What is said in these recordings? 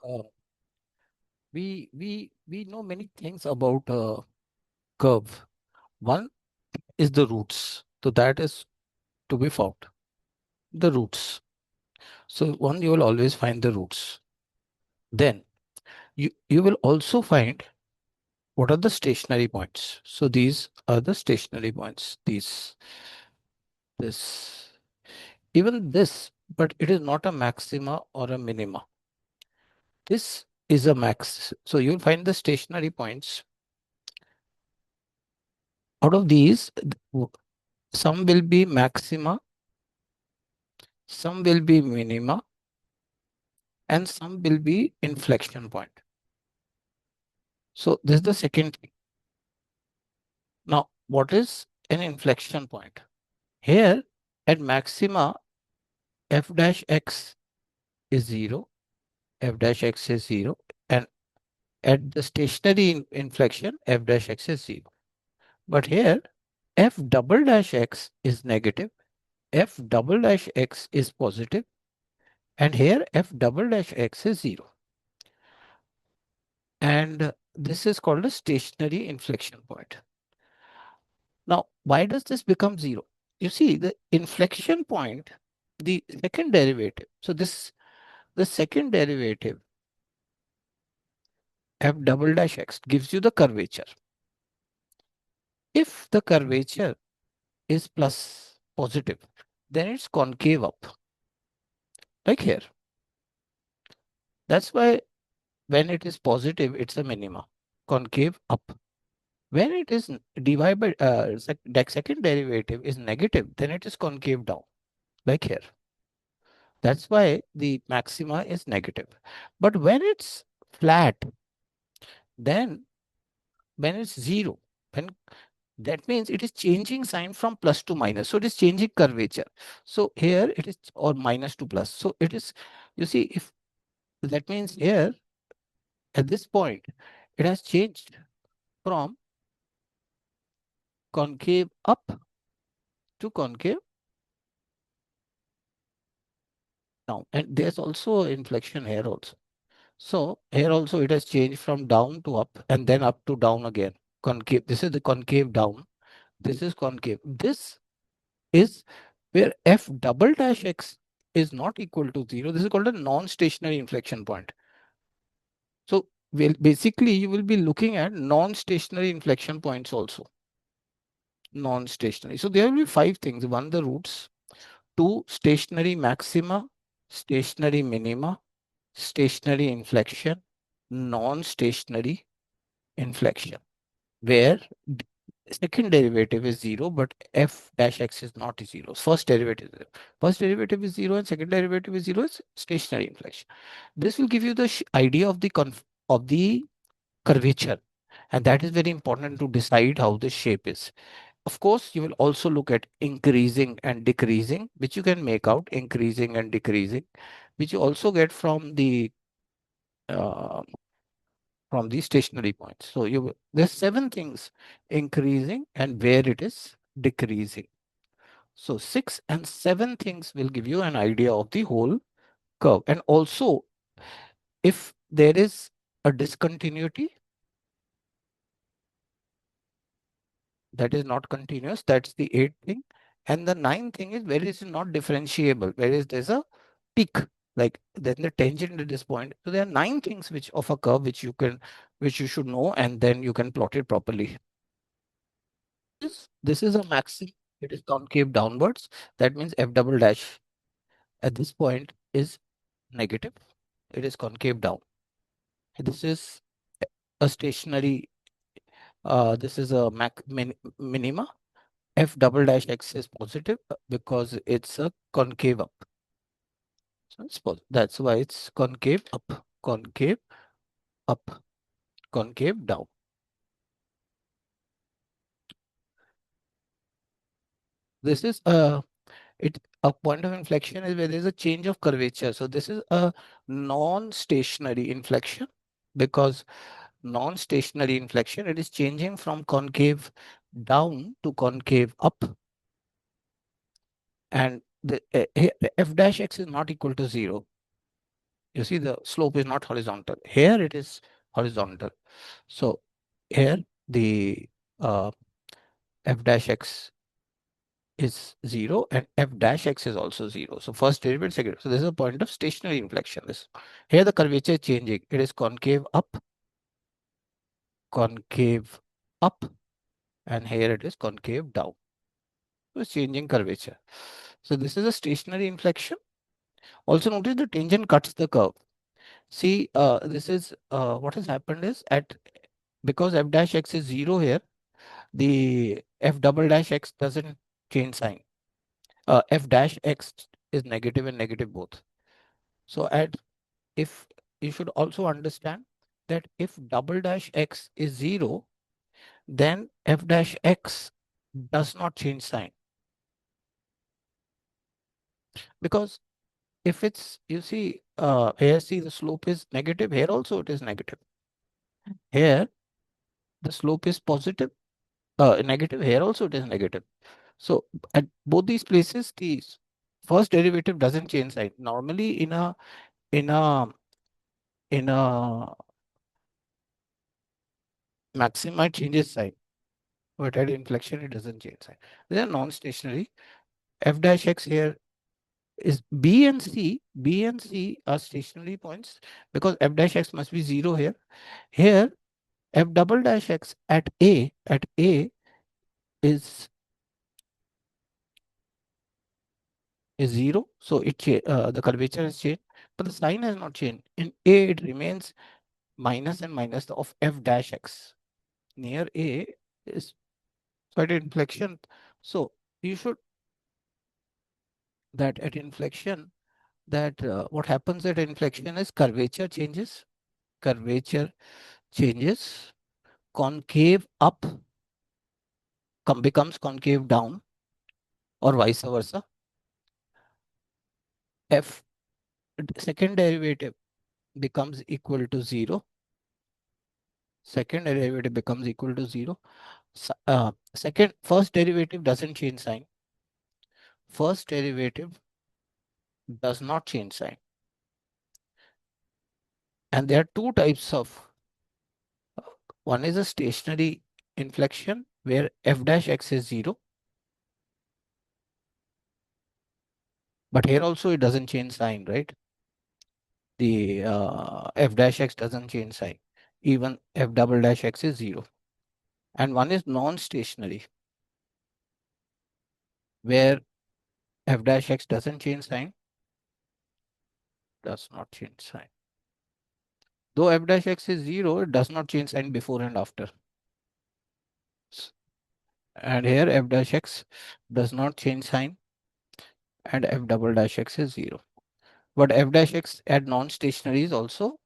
uh, we know many things about curve. One is the roots. So that is to be found. The roots. So one, you will always find the roots. Then you will also find what are the stationary points. So these are the stationary points. This, even this, but it is not a maxima or a minima. This is a max. So you'll find the stationary points. Out of these, some will be maxima, some will be minima, and some will be inflection point. So this is the second thing. Now, what is an inflection point? Here at maxima, f dash x is 0, f dash x is 0, and at the stationary inflection, f dash x is 0. But here, f double dash x is negative, f double dash x is positive, and here f double dash x is 0. And this is called a stationary inflection point. Now, why does this become 0? You see, the inflection point, the second derivative. So the second derivative, f double dash x, gives you the curvature. If the curvature is plus positive, then it's concave up, like here. That's why when it is positive, it's a minima, concave up. When it is dy by second derivative is negative, then it is concave down, like here. That's why the maxima is negative. But when it's flat, then when it's 0, when that means it is changing sign from plus to minus. So it is changing curvature. So here it is, or minus to plus. So it is, you see, if that means here at this point, it has changed from concave up to concave down. And there's also inflection here also. So here also it has changed from down to up and then up to down again. Concave. This is the concave down. This is concave. This is where f double dash x is not equal to 0. This is called a non-stationary inflection point. So basically you will be looking at non-stationary inflection points also. Non-stationary. So there will be 5 things. 1, the roots. 2, stationary maxima, stationary minima, stationary inflection, non-stationary inflection, where second derivative is 0, but f dash x is not 0. First derivative is 0. First derivative is 0 and second derivative is 0 is stationary inflection. This will give you the idea of the curvature, and that is very important to decide how the shape is. Of course, you will also look at increasing and decreasing, which you can make out, increasing and decreasing, which you also get uh, from the stationary points. So there's 7 things increasing and where it is decreasing. So 6 and 7 things will give you an idea of the whole curve. And also, if there is a discontinuity that is not continuous, that's the 8th thing. And the 9th thing is where it is not differentiable, whereas there's a peak, like then the tangent at this point. So there are 9 things which of a curve which you should know, and then you can plot it properly. This is a maximum. It is concave downwards. That means f double dash at this point is negative. It is concave down. This is a stationary. This is a minima. F double dash x is positive because it's a concave up. So it's that's why it's concave up, concave down. This is a point of inflection is where there's a change of curvature. So this is a non-stationary inflection, because non-stationary inflection, it is changing from concave down to concave up, and the f dash x is not equal to 0. You see the slope is not horizontal. Here it is horizontal. So here the f dash x is 0 and f dash x is also 0. So first derivative, second. So this is a point of stationary inflection. This here the curvature is changing. It is concave up, and here it is concave down. So it's changing curvature. So this is a stationary inflection. Also notice the tangent cuts the curve. See, this is what has happened is because f dash x is 0 here, the f double dash x doesn't change sign. F dash x is negative and negative both. So if you should also understand that if double dash x is 0, then f dash x does not change sign. Because if it's, you see, here see the slope is negative, here also it is negative. Here the slope is positive, negative, here also it is negative. So at both these places, the first derivative doesn't change sign. Normally in a in a maxima it changes sign, but at inflection it doesn't change sign. They are non-stationary. F dash x here is B and C. B and C are stationary points because f dash x must be 0 here. Here f double dash x at A is 0. So the curvature has changed, but the sign has not changed. In A it remains minus and minus of f dash x. Near A is quite an inflection. So you should that at inflection that what happens at inflection is curvature changes, concave up becomes concave down, or vice versa. F second derivative becomes equal to 0. Second derivative becomes equal to 0. First derivative doesn't change sign. First derivative does not change sign. And there are two types of, one is a stationary inflection where f dash x is 0. But here also it doesn't change sign, right? The f dash x doesn't change sign. Even f double dash x is 0. And one is non-stationary where f dash x doesn't change sign, does not change sign. Though f dash x is 0, it does not change sign before and after. And here f dash x does not change sign and f double dash x is 0. But f dash x at non-stationary is also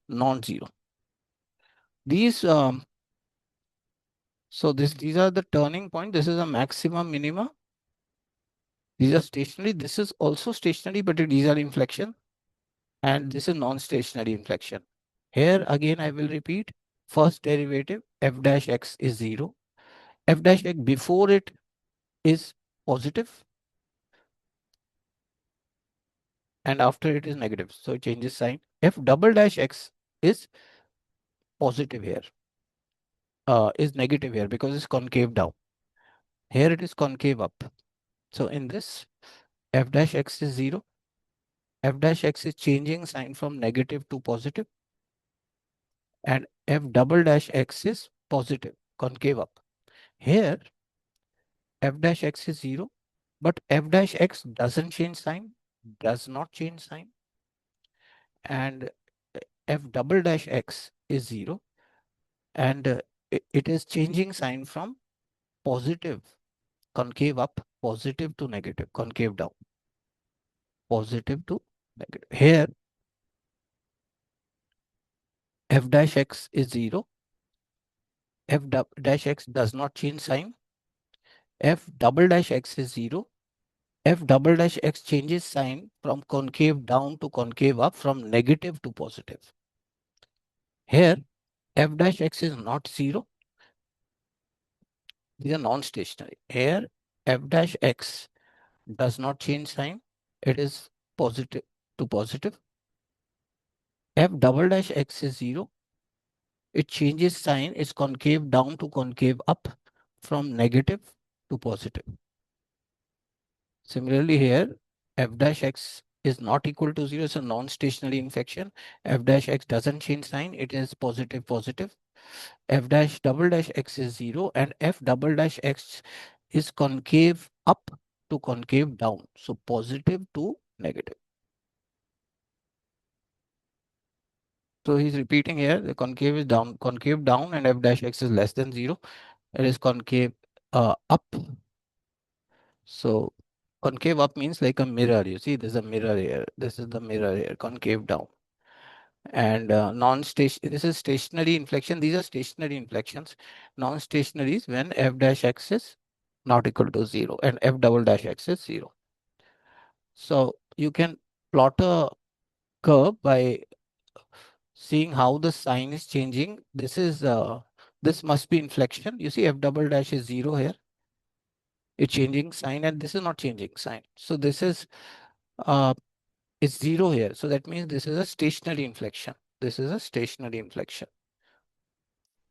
non-zero. These these are the turning point. This is a maxima, minima. These are stationary. This is also stationary, but these are inflection. And this is non-stationary inflection. Here again, I will repeat. First derivative f dash x is 0. F dash x before it is positive, and after it is negative. So it changes sign. F double dash x is positive here, is negative here because it's concave down. Here it is concave up. So in this, f dash x is 0. F dash x is changing sign from negative to positive, and f double dash x is positive, concave up. Here, f dash x is 0, but f dash x doesn't change sign, does not change sign, and f double dash x is 0, and it is changing sign from positive, concave up, positive to negative, concave down, positive to negative. Here, f dash x is 0, f dash x does not change sign, f double dash x is 0, f double dash x changes sign from concave down to concave up, from negative to positive. Here, f dash x is not 0. These are non-stationary. Here, f dash x does not change sign. It is positive to positive. f double dash x is 0. It changes sign. It's concave down to concave up, from negative to positive. Similarly here, f dash x is not equal to 0. It's a non-stationary inflection. F dash x doesn't change sign. It is positive, positive. F dash double dash x is 0, and f double dash x is concave up to concave down. So positive to negative. So he's repeating here, the concave down, and f dash x is less than 0. It is concave up. So concave up means like a mirror. You see, there's a mirror here. This is the mirror here, concave down. And non-station, this is stationary inflection. These are stationary inflections. Non-stationary is when f dash x is not equal to 0 and f double dash x is 0. So you can plot a curve by seeing how the sign is changing. This must be inflection. You see, f double dash is 0 here. It's changing sign, and this is not changing sign. So this is uh, it's 0 here. So that means this is a stationary inflection. This is a stationary inflection.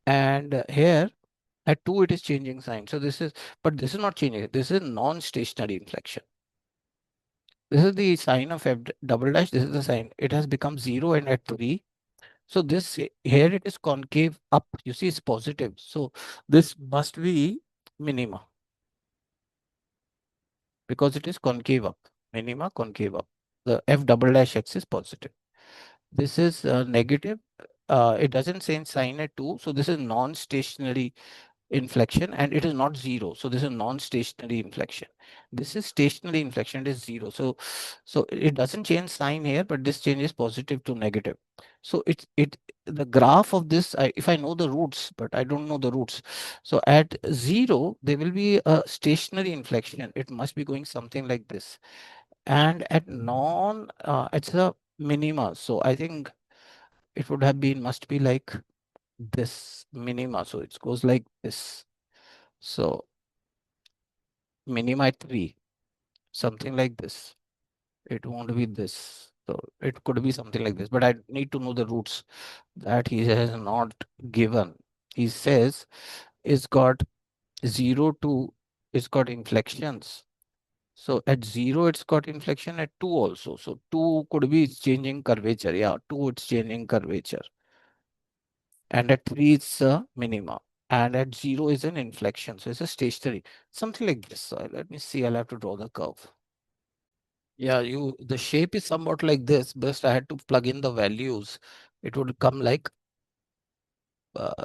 And here at 2, it is changing sign. So but this is not changing. This is non-stationary inflection. This is the sign of f double dash. This is the sign. It has become 0, and at 3. So here it is concave up. You see, it's positive. So this must be minima because it is concave up. Minima, concave up. The f double dash x is positive. This is negative. It doesn't change sign at 2. So this is non-stationary inflection, and it is not 0. So this is non-stationary inflection. This is stationary inflection. It is 0. So it doesn't change sign here, but this changes positive to negative. So the graph of this, if I know the roots, but I don't know the roots. So at 0, there will be a stationary inflection. It must be going something like this. And at it's a minima. So I think it would have been, must be like this minima. So it goes like this. So minima at 3, something like this. It won't be this. So it could be something like this, but I need to know the roots that he has not given. He says it's got 0 to, it's got inflections. So at 0, it's got inflection at 2 also. So 2 could be changing curvature. Yeah, 2, it's changing curvature. And at 3, it's a minima. And at 0 is an inflection. So it's a stationary, something like this. So let me see, I'll have to draw the curve. Yeah, the shape is somewhat like this. Best I had to plug in the values. It would come like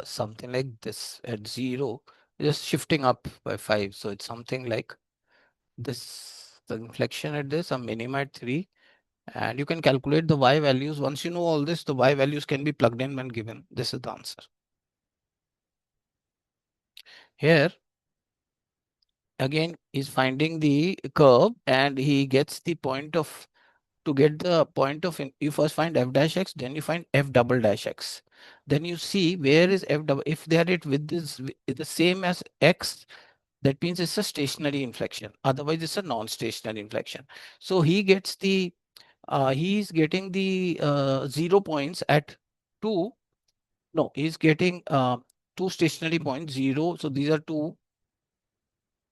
something like this at 0, just shifting up by 5. So it's something like this. The inflection at this, a minima at 3. And you can calculate the y values. Once you know all this, the y values can be plugged in when given. This is the answer. Here, again, he's finding the curve, and he gets the point of, to get the point of, you first find f dash x, then you find f double dash x. Then you see where is f double, if they are it with this the same as x, that means it's a stationary inflection. Otherwise, it's a non-stationary inflection. So he's getting the 0 points at 2. No, he's getting 2 stationary points, 0. So these are 2,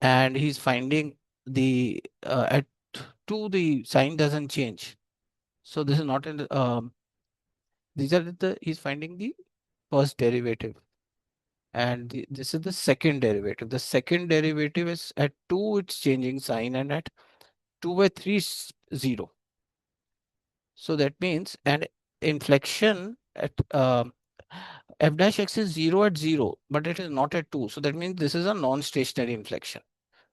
and he's finding the at 2, the sign doesn't change. So this is not in the, these are he's finding the first derivative, and this is the second derivative. The second derivative is at 2, it's changing sign, and at 2 by 3 is 0. So that means, and inflection at f dash x is 0 at 0, but it is not at 2. So that means this is a non-stationary inflection.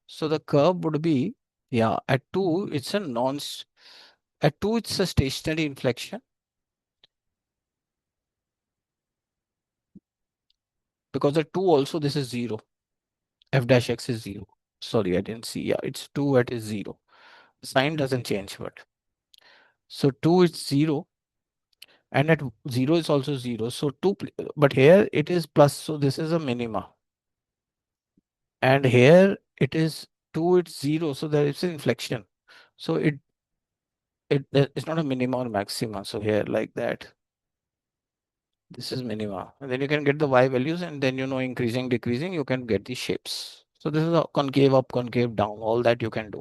So the curve would be, yeah, at 2, it's a at 2, it's a stationary inflection, because at 2 also this is 0. F dash x is 0. Sorry, I didn't see. Yeah, it's 2 at is 0. Sign doesn't change, but so 2 is 0, and at 0 is also 0. So 2, but here it is plus. So this is a minima. And here it is 2, it's 0. So there is an inflection. So it's not a minima or maxima. So here like that. This is minima. And then you can get the y values, and then increasing, decreasing, you can get the shapes. So this is a concave up, concave down, all that you can do.